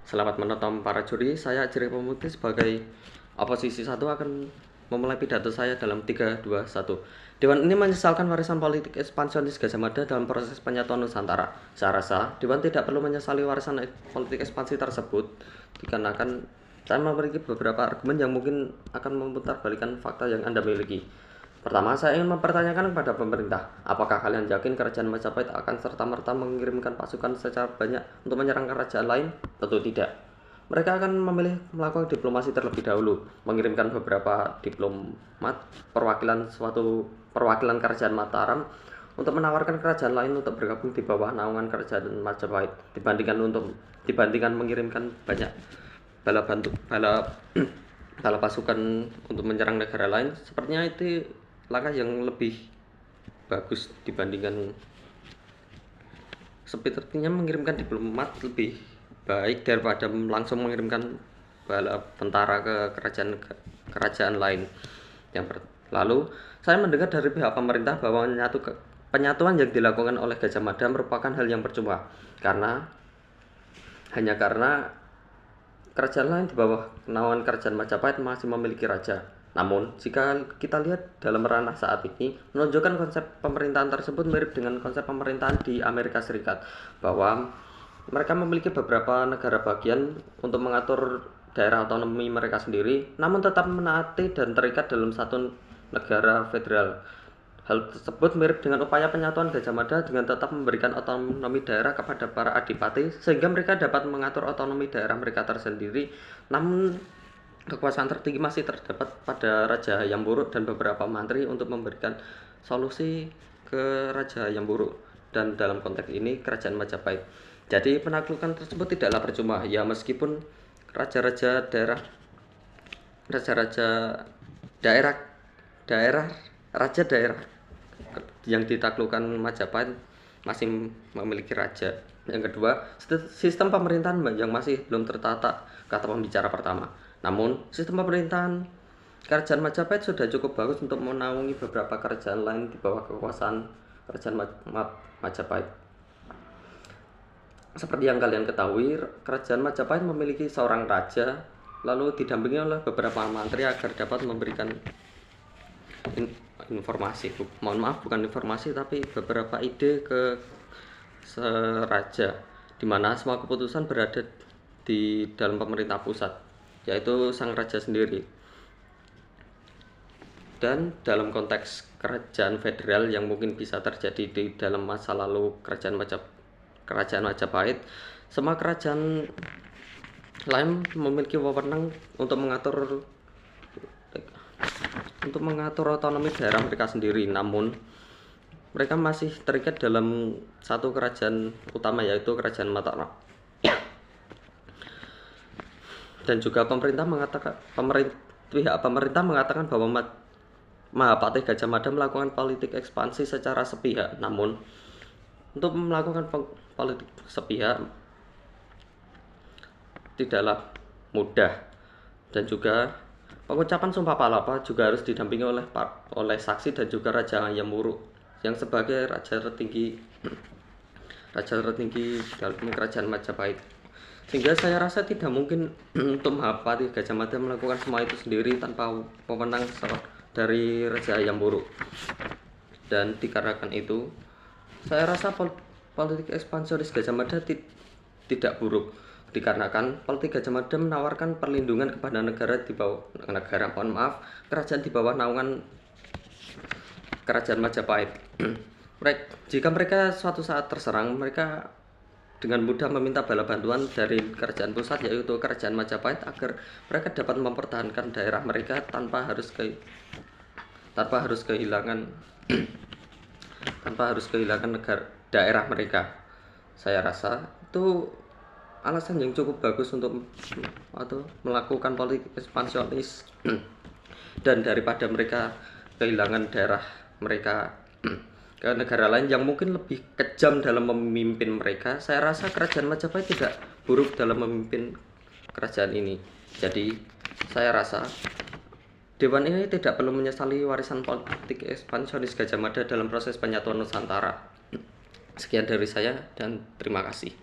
Selamat menonton para juri, saya Jere Pemutih sebagai oposisi satu akan memulai pidato saya dalam 3, 2, 1. Dewan ini menyesalkan warisan politik ekspansionis Gajah Mada dalam proses penyatuan Nusantara. Saya rasa Dewan tidak perlu menyesali warisan politik ekspansi tersebut, dikarenakan saya memiliki beberapa argumen yang mungkin akan memutarbalikkan fakta yang Anda miliki. Pertama, saya ingin mempertanyakan kepada pemerintah, apakah kalian yakin kerajaan Majapahit akan serta-merta mengirimkan pasukan secara banyak untuk menyerang kerajaan lain? Tentu tidak. Mereka akan memilih melakukan diplomasi terlebih dahulu, mengirimkan beberapa diplomat perwakilan kerajaan Mataram untuk menawarkan kerajaan lain untuk bergabung di bawah naungan kerajaan Majapahit, dibandingkan mengirimkan banyak bala pasukan untuk menyerang negara lain. Sepertinya itu langkah yang lebih bagus dibandingkan sepertinya mengirimkan diplomat lebih baik daripada langsung mengirimkan bala tentara ke kerajaan lain. Lalu saya mendengar dari pihak pemerintah bahwa penyatuan yang dilakukan oleh Gajah Mada merupakan hal yang percuma hanya karena kerajaan lain di bawah naungan kerajaan Majapahit masih memiliki raja. Namun, jika kita lihat dalam ranah saat ini, menunjukkan konsep pemerintahan tersebut mirip dengan konsep pemerintahan di Amerika Serikat, bahwa mereka memiliki beberapa negara bagian untuk mengatur daerah otonomi mereka sendiri, namun tetap menaati dan terikat dalam satu negara federal. Hal tersebut mirip dengan upaya penyatuan Gajah Mada dengan tetap memberikan otonomi daerah kepada para adipati, sehingga mereka dapat mengatur otonomi daerah mereka tersendiri, namun kekuasaan tertinggi masih terdapat pada Raja Hayam Wuruk dan beberapa mantri untuk memberikan solusi ke Raja Hayam Wuruk, dan dalam konteks ini kerajaan Majapahit. Jadi penaklukan tersebut tidaklah percuma, ya meskipun raja-raja daerah yang ditaklukkan Majapahit masih memiliki raja. Yang kedua, sistem pemerintahan yang masih belum tertata, kata pembicara pertama. Namun, sistem pemerintahan kerajaan Majapahit sudah cukup bagus untuk menaungi beberapa kerajaan lain di bawah kekuasaan kerajaan Majapahit. Seperti yang kalian ketahui, kerajaan Majapahit memiliki seorang raja, lalu didampingi oleh beberapa mantri agar dapat memberikan beberapa ide ke raja, di mana semua keputusan berada di dalam pemerintah pusat, yaitu sang raja sendiri. Dan dalam konteks kerajaan federal yang mungkin bisa terjadi di dalam masa lalu kerajaan Majapahit, semua kerajaan lain memiliki wewenang untuk mengatur otonomi daerah mereka sendiri, namun mereka masih terikat dalam satu kerajaan utama, yaitu kerajaan Mataram. Dan juga pihak pemerintah mengatakan bahwa Mahapatih Gajah Mada melakukan politik ekspansi secara sepihak. Namun, untuk melakukan politik sepihak tidaklah mudah, dan juga pengucapan Sumpah Palapa juga harus didampingi oleh saksi dan juga Raja Hayam Wuruk yang sebagai raja tertinggi dalam kerajaan Majapahit. Sehingga saya rasa tidak mungkin untuk Mahapatih Gajah Mada melakukan semua itu sendiri tanpa wewenang dari Raja Hayam Wuruk. Dan dikarenakan itu, saya rasa politik ekspansionis Gajah Mada tidak buruk, dikarenakan politik Gajah Mada menawarkan perlindungan kepada kerajaan di bawah naungan kerajaan Majapahit. Jika mereka suatu saat terserang, mereka dengan mudah meminta bala bantuan dari kerajaan pusat, yaitu kerajaan Majapahit, agar mereka dapat mempertahankan daerah mereka tanpa harus kehilangan daerah mereka. Saya rasa itu alasan yang cukup bagus untuk melakukan politik ekspansionis dan daripada mereka kehilangan daerah mereka ke negara lain yang mungkin lebih kejam dalam memimpin mereka, saya rasa kerajaan Majapahit tidak buruk dalam memimpin kerajaan ini. Jadi saya rasa Dewan ini tidak perlu menyesali warisan politik ekspansionis Gajah Mada dalam proses penyatuan Nusantara. Sekian dari saya dan terima kasih.